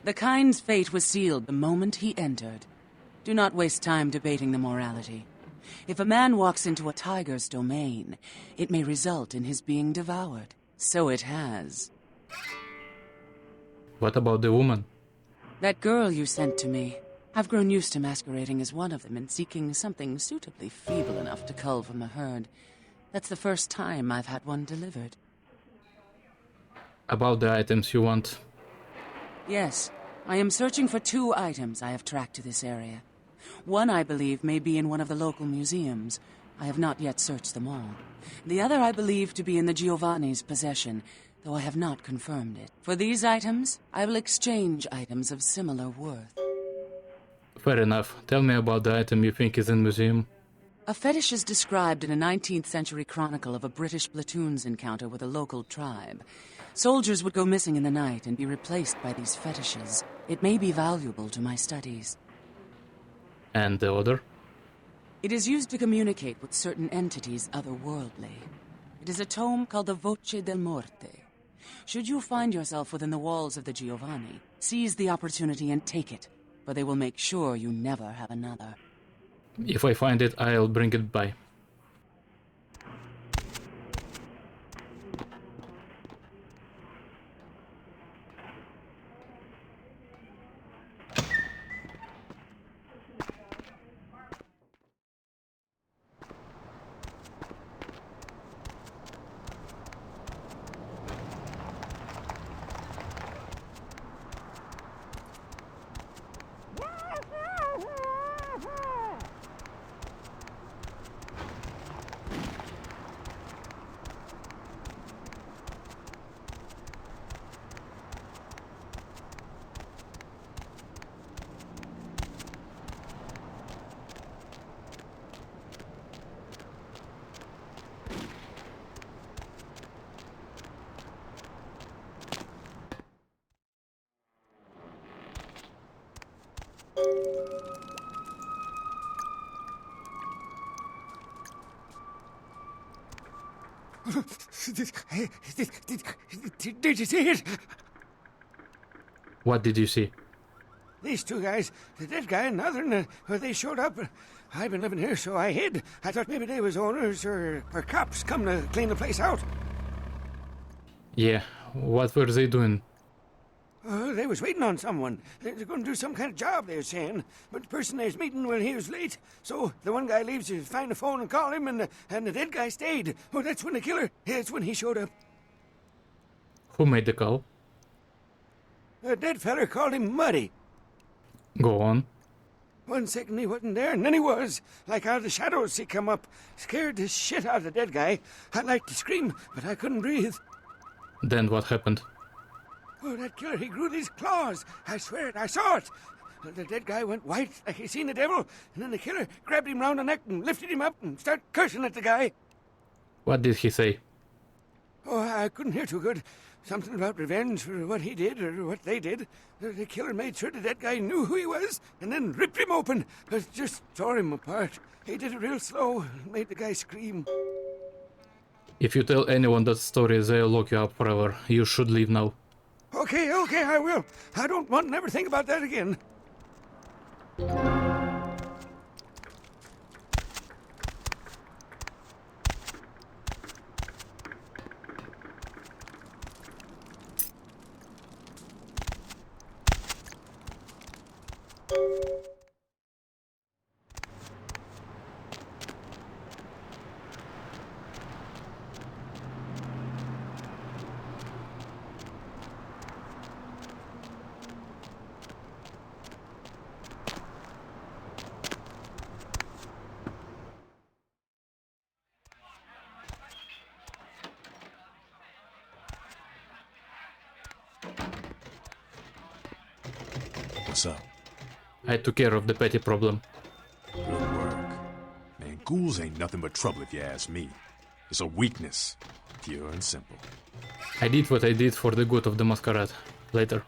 The kind's fate was sealed the moment he entered. Do not waste time debating the morality. If a man walks into a tiger's domain, it may result in his being devoured. So it has. What about the woman? That girl you sent to me. I've grown used to masquerading as one of them and seeking something suitably feeble enough to cull from the herd. That's the first time I've had one delivered. About the items you want. Yes, I am searching for 2 items I have tracked to this area. One, I believe, may be in one of the local museums. I have not yet searched them all. The other I believe to be in the Giovanni's possession, though I have not confirmed it. For these items, I will exchange items of similar worth. Fair enough. Tell me about the item you think is in museum. A fetish is described in a 19th century chronicle of a British platoon's encounter with a local tribe. Soldiers would go missing in the night and be replaced by these fetishes. It may be valuable to my studies. And the other? It is used to communicate with certain entities otherworldly. It is a tome called the Voce del Morte. Should you find yourself within the walls of the Giovanni, seize the opportunity and take it, for they will make sure you never have another. If I find it, I'll bring it by. Did you see it? What did you see? These 2 guys, the dead guy and the other, they showed up. I've been living here, so I hid. I thought maybe they was owners or cops come to clean the place out. Yeah, what were they doing? They was waiting on someone. They're going to do some kind of job, they were saying. But the person they was meeting, well, he was late. So the one guy leaves to find the phone and call him, and the dead guy stayed. Oh, that's when the killer, that's when he showed up. Who made the call? The dead feller called him Muddy. Go on. 1 second he wasn't there, and then he was. Like out of the shadows he come up. Scared the shit out of the dead guy. I'd like to scream, but I couldn't breathe. Then what happened? Oh, that killer, he grew these claws. I swear it, I saw it. The dead guy went white like he seen the devil, and then the killer grabbed him round the neck and lifted him up and started cursing at the guy. What did he say? Oh, I couldn't hear too good. Something about revenge for what he did or what they did. The killer made sure the dead guy knew who he was and then ripped him open. Just tore him apart. He did it real slow and made the guy scream. If you tell anyone that story, they'll lock you up forever. You should leave now. Okay, I will. I don't want to never think about that again. What's up? I took care of the petty problem. Good work. Man, ghouls ain't nothing but trouble if you ask me. It's a weakness. Pure and simple. I did what I did for the good of the Masquerade. Later.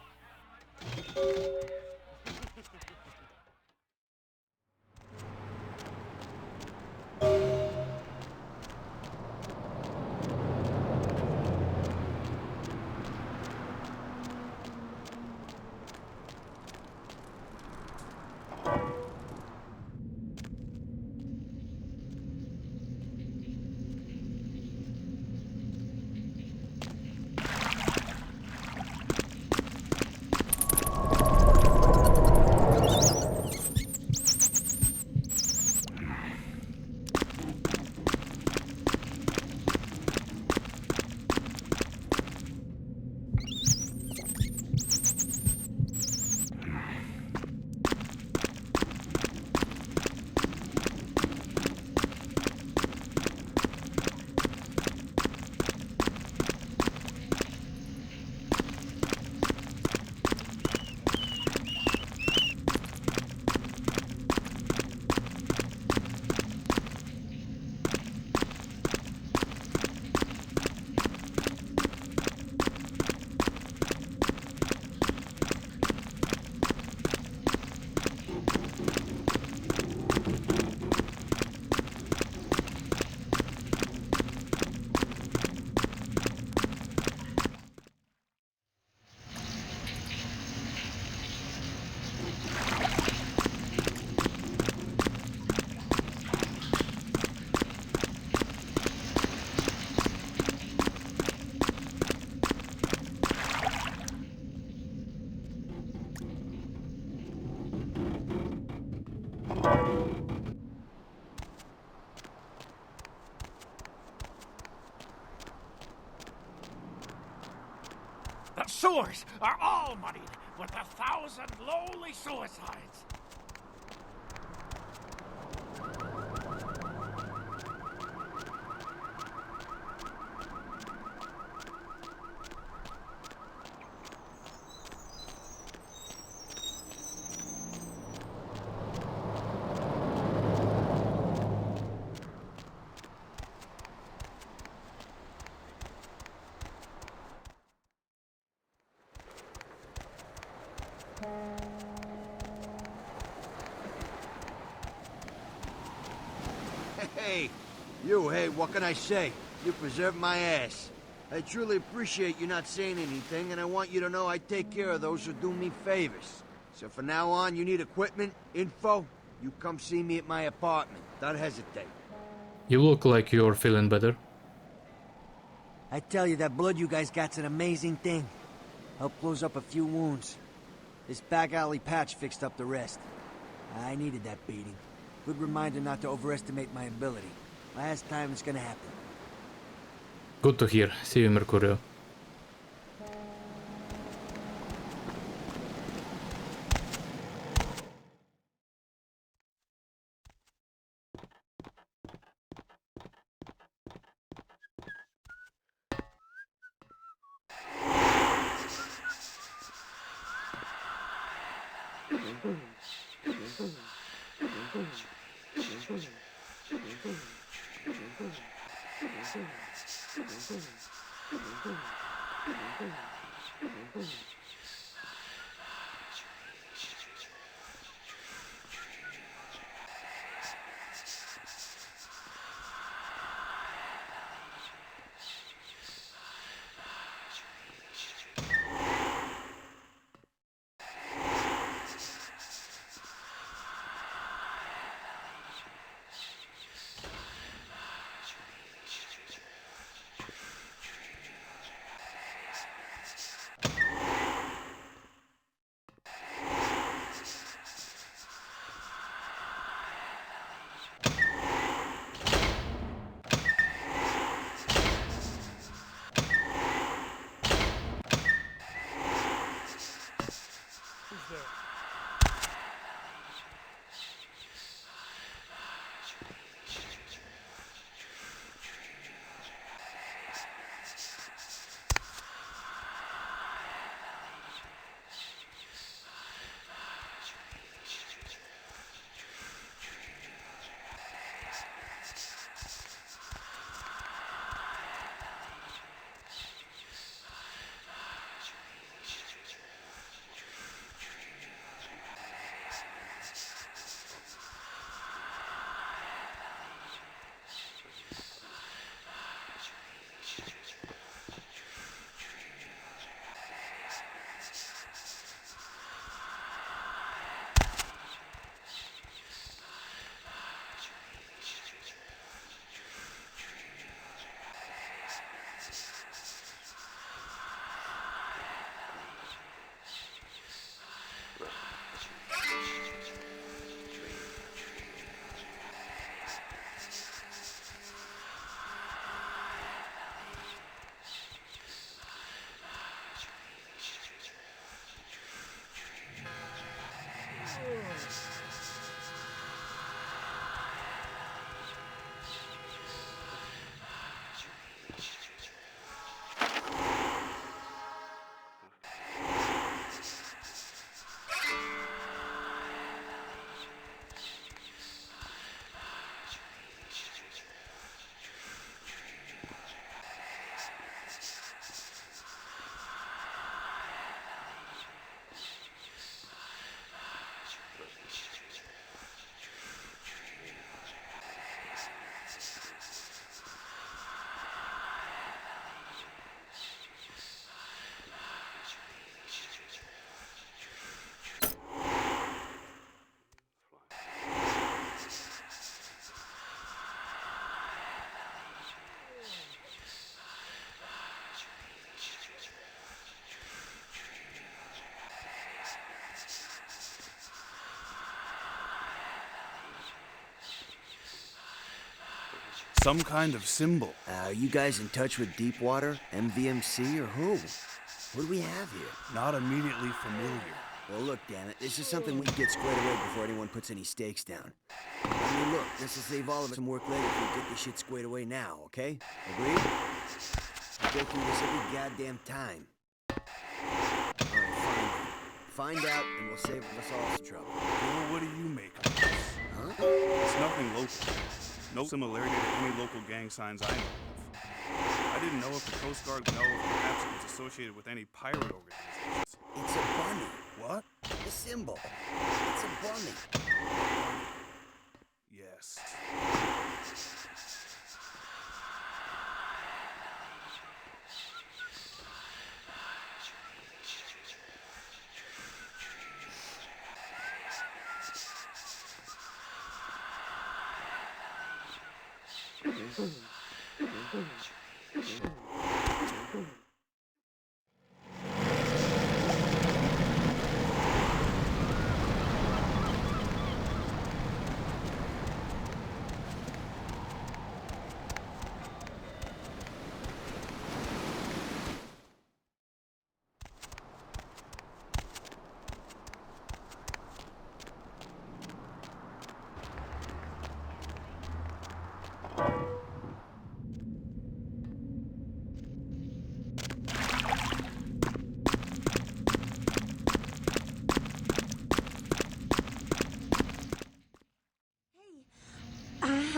sewers are all muddied with 1,000 lowly suicides. Hey, what can I say? You preserved my ass. I truly appreciate you not saying anything, and I want you to know I take care of those who do me favors. So from now on, you need equipment, info, you come see me at my apartment. Don't hesitate. You look like you're feeling better. I tell you, that blood you guys got's an amazing thing. Helped close up a few wounds. This back alley patch fixed up the rest. I needed that beating. Good reminder not to overestimate my ability. Last time it's gonna happen. Good to hear. See you, Mercurio. Some kind of symbol. Are you guys in touch with Deepwater, MVMC, or who? What do we have here? Not immediately familiar. Well, look, damn it. This is something we can get squared away before anyone puts any stakes down. I mean, look, this will save all of us some work later if we get this shit squared away now, okay? Agreed? We'll go through this every goddamn time. Alright, fine. Find out, and we'll save us all some trouble. Well, what do you make of this? Huh? It's nothing local. No similarity to any local gang signs I know of. I didn't know if the Coast Guard would know if perhaps it was associated with any pirate organizations. It's a bunny. What? The symbol. It's a bunny. Yes.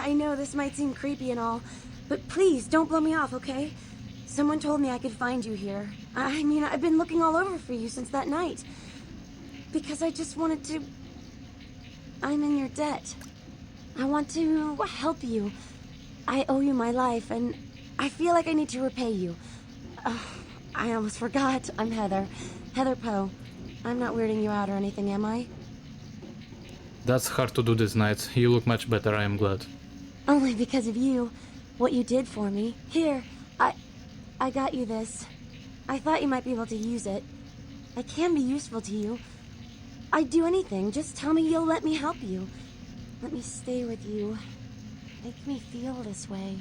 I know this might seem creepy and all, but please don't blow me off, okay? Someone told me I could find you here. I mean, I've been looking all over for you since that night. Because I just wanted to... I'm in your debt. I want to help you. I owe you my life, and I feel like I need to repay you. I almost forgot. I'm Heather. Heather Poe. I'm not weirding you out or anything, am I? That's hard to do this night. You look much better, I am glad. Only because of you. What you did for me. Here, I got you this. I thought you might be able to use it. I can be useful to you. I'd do anything. Just tell me you'll let me help you. Let me stay with you. Make me feel this way.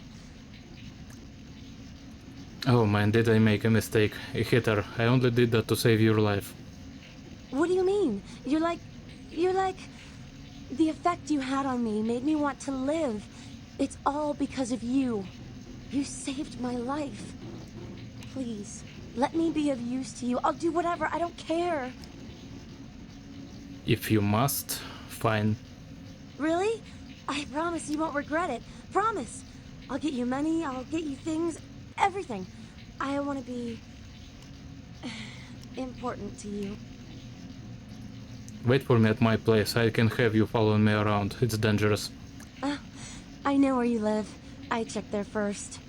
Oh man, did I make a mistake. Heather, I only did that to save your life. What do you mean? You're like... The effect you had on me made me want to live. It's all because of you. You saved my life. Please, let me be of use to you. I'll do whatever. I don't care. If you must, fine. Really? I promise you won't regret it. Promise. I'll get you money. I'll get you things. Everything. I want to be... important to you. Wait for me at my place. I can have you following me around. It's dangerous. I know where you live. I checked there first.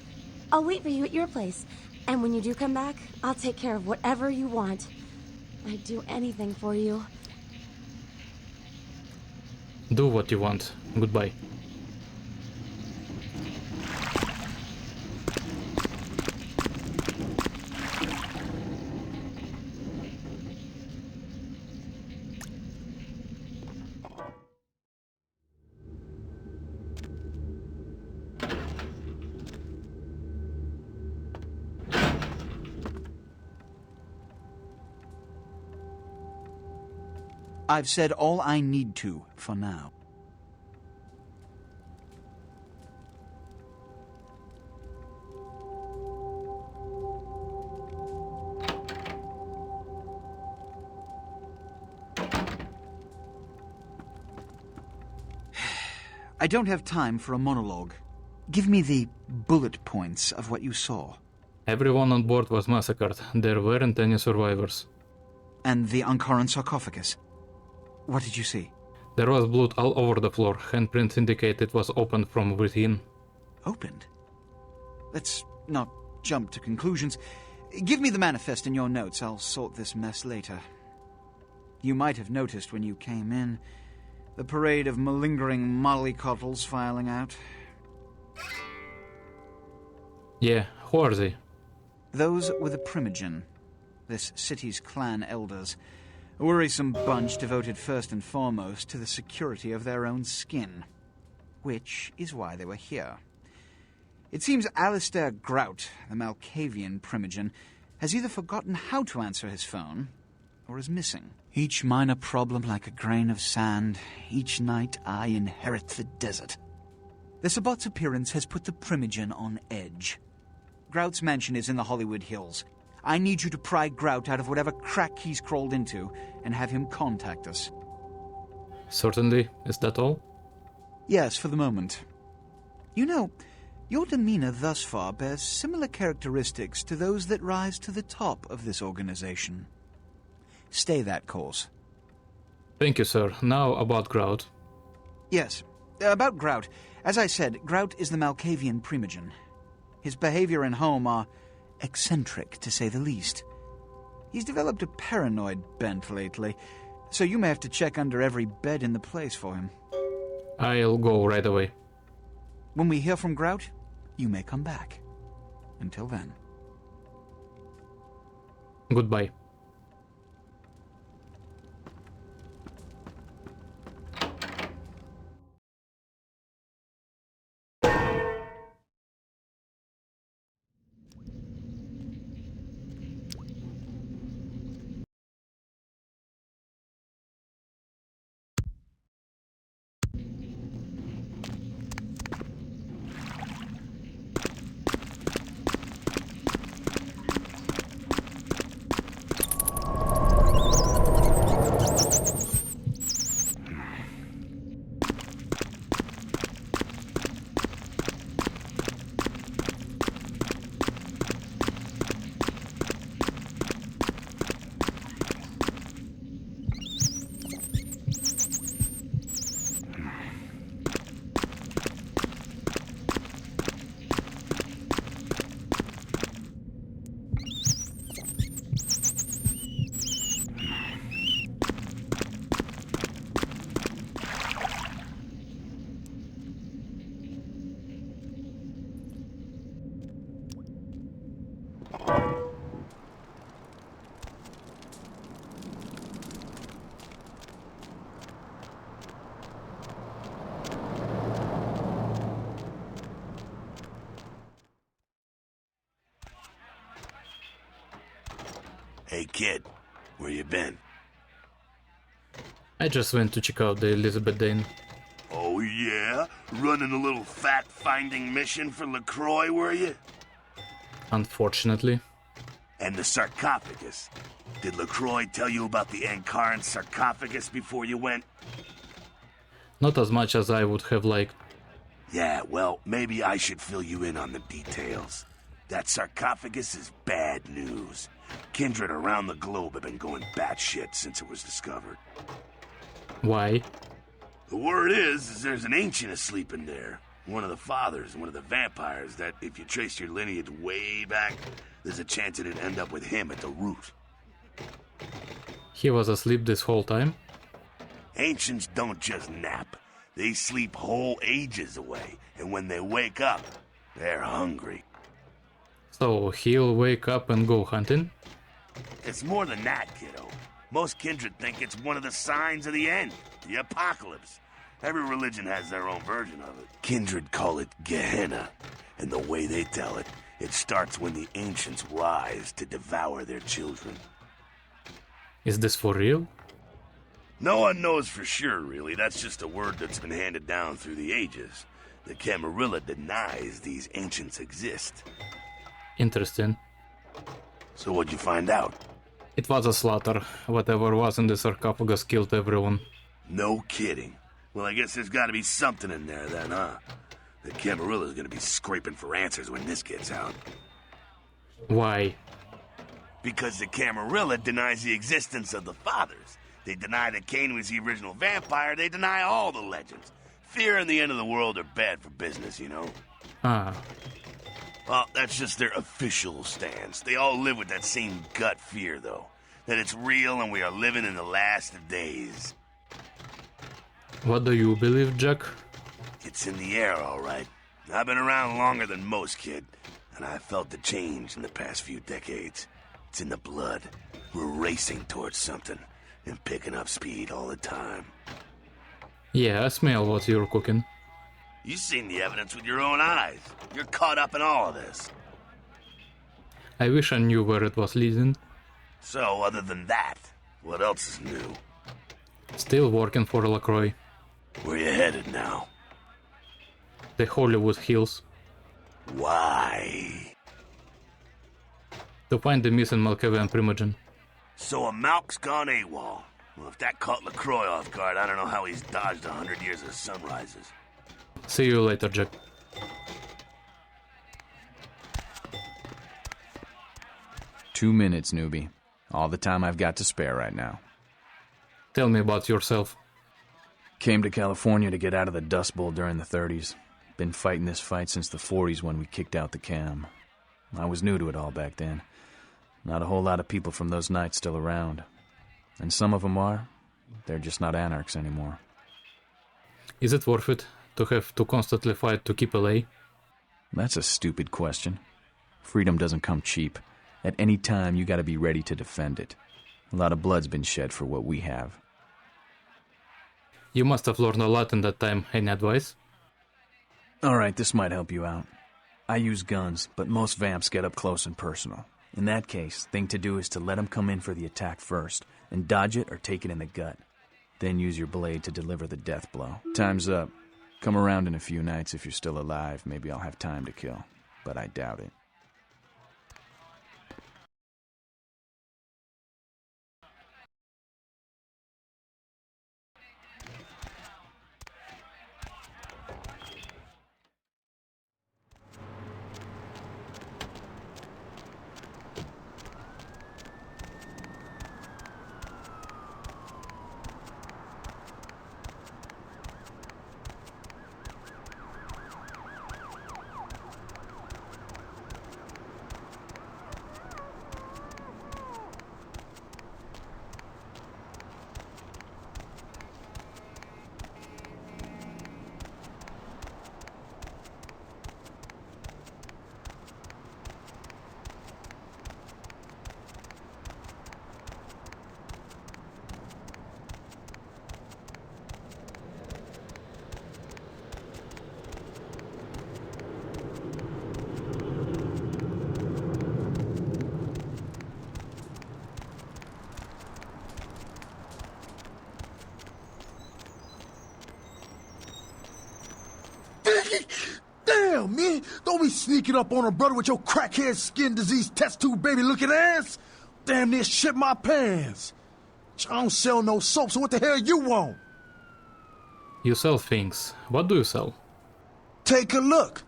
I'll wait for you at your place. And when you do come back, I'll take care of whatever you want. I'd do anything for you. Do what you want. Goodbye. I've said all I need to for now. I don't have time for a monologue. Give me the bullet points of what you saw. Everyone on board was massacred. There weren't any survivors. And the Ankaran sarcophagus. What did you see? There was blood all over the floor. Handprints indicate it was opened from within. Opened? Let's not jump to conclusions. Give me the manifest in your notes. I'll sort this mess later. You might have noticed when you came in the parade of malingering mollycoddles filing out. Yeah, who are they? Those were the Primogen, this city's clan elders. A worrisome bunch devoted first and foremost to the security of their own skin. Which is why they were here. It seems Alistair Grout, the Malkavian Primogen, has either forgotten how to answer his phone, or is missing. Each minor problem like a grain of sand. Each night I inherit the desert. The Sabbat's appearance has put the Primogen on edge. Grout's mansion is in the Hollywood Hills. I need you to pry Grout out of whatever crack he's crawled into and have him contact us. Certainly. Is that all? Yes, for the moment. You know, your demeanor thus far bears similar characteristics to those that rise to the top of this organization. Stay that course. Thank you, sir. Now about Grout. Yes, about Grout. As I said, Grout is the Malkavian Primogen. His behavior and home are eccentric, to say the least. He's developed a paranoid bent lately, so you may have to check under every bed in the place for him. I'll go right away. When we hear from Grout, you may come back. Until then. Goodbye. Hey, kid, where you been? I just went to check out the Elizabeth Dane. Oh, yeah? Running a little fact-finding mission for LaCroix, were you? Unfortunately. And the sarcophagus. Did LaCroix tell you about the Ankaran sarcophagus before you went? Not as much as I would have liked. Yeah, well, maybe I should fill you in on the details. That sarcophagus is bad news. Kindred around the globe have been going batshit since it was discovered. Why? The word is there's an ancient asleep in there. One of the fathers, one of the vampires, that if you trace your lineage way back, there's a chance it'd end up with him at the root. He was asleep this whole time? Ancients don't just nap. They sleep whole ages away, and when they wake up, they're hungry. So he'll wake up and go hunting? It's more than that, kiddo. Most kindred think it's one of the signs of the end, the apocalypse. Every religion has their own version of it. Kindred call it Gehenna, and the way they tell it, it starts when the ancients rise to devour their children. Is this for real? No one knows for sure, really. That's just a word that's been handed down through the ages. The Camarilla denies these ancients exist. Interesting. So what'd you find out? It was a slaughter. Whatever was in the sarcophagus killed everyone. No kidding. Well, I guess there's gotta be something in there then, huh? The Camarilla's gonna be scraping for answers when this gets out. Why? Because the Camarilla denies the existence of the fathers. They deny that Cain was the original vampire. They deny all the legends. Fear and the end of the world are bad for business, you know? Ah. Well, that's just their official stance. They all live with that same gut fear, though. That it's real and we are living in the last of days. What do you believe, Jack? It's in the air, all right. I've been around longer than most, kid. And I've felt the change in the past few decades. It's in the blood. We're racing towards something. And picking up speed all the time. Yeah, I smell what you're cooking. You've seen the evidence with your own eyes. You're caught up in all of this. I wish I knew where it was leading. So, other than that, what else is new? Still working for LaCroix. Where you headed now? The Hollywood Hills. Why? To find the missing Malkavian Primogen. So a Malk's gone AWOL. Well, if that caught LaCroix off guard, I don't know how he's dodged 100 years of sunrises. See you later, Jack. "2 minutes, newbie. All the time I've got to spare right now." Tell me about yourself. Came to California to get out of the Dust Bowl during the 30s. Been fighting this fight since the 40s when we kicked out the cam. I was new to it all back then. Not a whole lot of people from those nights still around. And some of them are. They're just not anarchs anymore. Is it worth it to have to constantly fight to keep LA? That's a stupid question. Freedom doesn't come cheap. At any time, you gotta be ready to defend it. A lot of blood's been shed for what we have. You must have learned a lot in that time. Any advice? Alright, this might help you out. I use guns, but most vamps get up close and personal. In that case, thing to do is to let them come in for the attack first, and dodge it or take it in the gut. Then use your blade to deliver the death blow. Time's up. Come around in a few nights if you're still alive. Maybe I'll have time to kill, but I doubt it. Damn, man. Don't be sneaking up on a brother with your crackhead skin disease test tube baby looking ass. Damn near shit my pants. I don't sell no soap, so what the hell you want? You sell things. What do you sell? Take a look.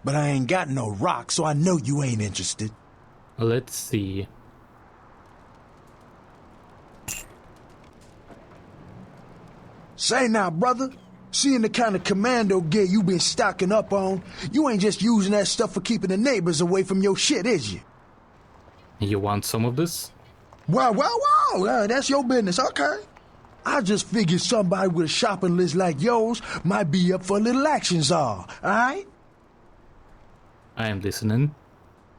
But I ain't got no rock, so I know you ain't interested. Let's see. Say now, brother. Seeing the kind of commando gear you been stocking up on, you ain't just using that stuff for keeping the neighbors away from your shit, is you? You want some of this? Wow, that's your business, okay. I just figured somebody with a shopping list like yours might be up for a little action czar, alright? I am listening.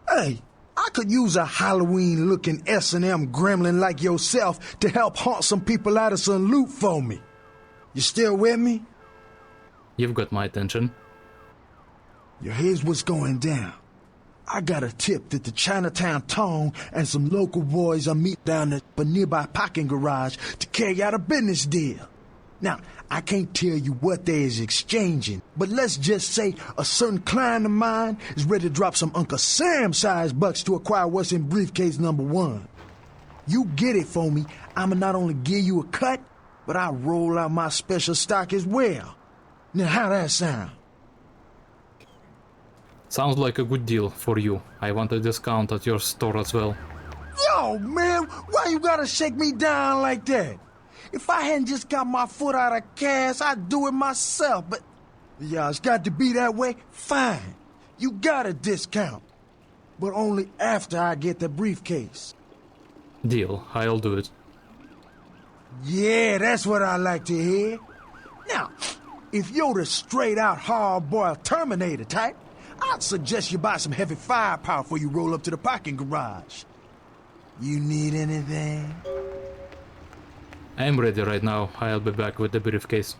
Hey, I could use a Halloween-looking S&M gremlin like yourself to help haunt some people out of some loot for me. You still with me? You've got my attention. Here's what's going down. I got a tip that the Chinatown Tone and some local boys are meeting down at a nearby parking garage to carry out a business deal. Now, I can't tell you what they is exchanging, but let's just say a certain client of mine is ready to drop some Uncle Sam-sized bucks to acquire what's in briefcase number 1. You get it for me, I'ma not only give you a cut, but I'll roll out my special stock as well. Now, how that sound? Sounds like a good deal for you. I want a discount at your store as well. Yo, man, why you gotta shake me down like that? If I hadn't just got my foot out of cash, I'd do it myself, but... Yeah, it's got to be that way? Fine. You got a discount. But only after I get the briefcase. Deal. I'll do it. Yeah, that's what I like to hear. Now, if you're the straight-out hard-boiled Terminator type, I'd suggest you buy some heavy firepower before you roll up to the parking garage. You need anything? I am ready right now. I'll be back with the briefcase.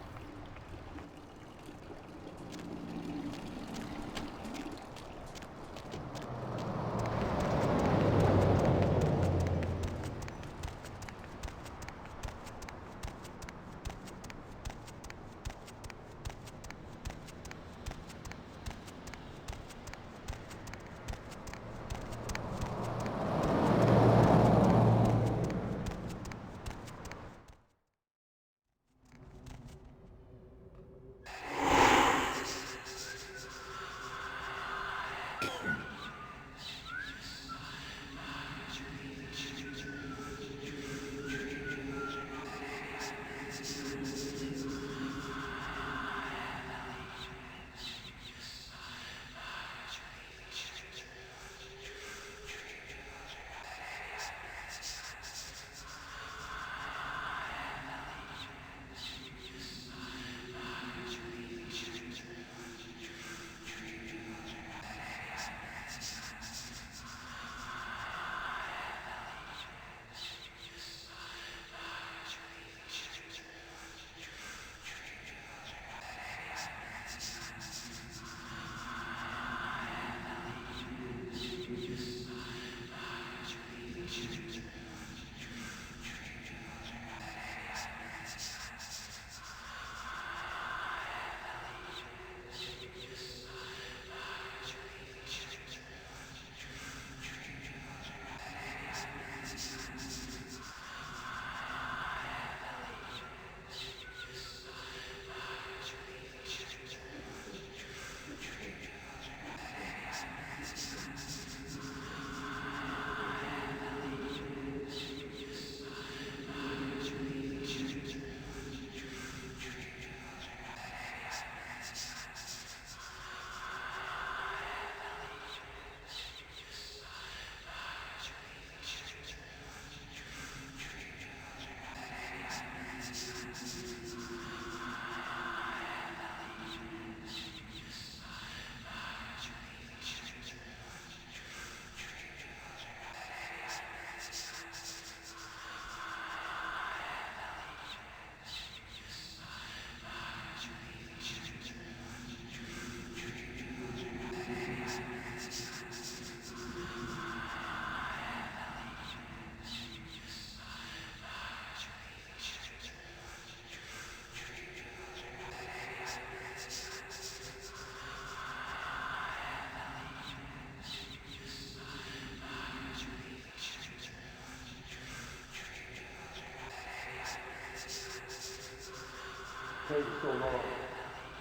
take so long?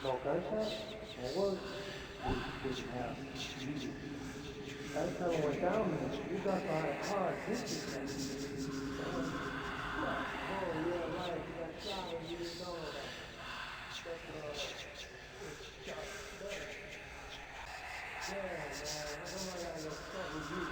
No gunshot? Or worse, we didn't have music. Last time I went down there, we got by a car disrespect. Oh, yeah, right. You got shot and you didn't know about it. Yeah, man. I don't know how you're stuck with you.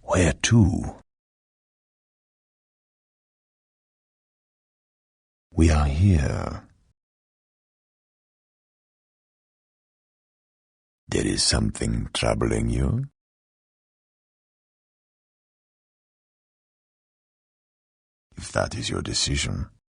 Where to? We are here. There is something troubling you? If that is your decision,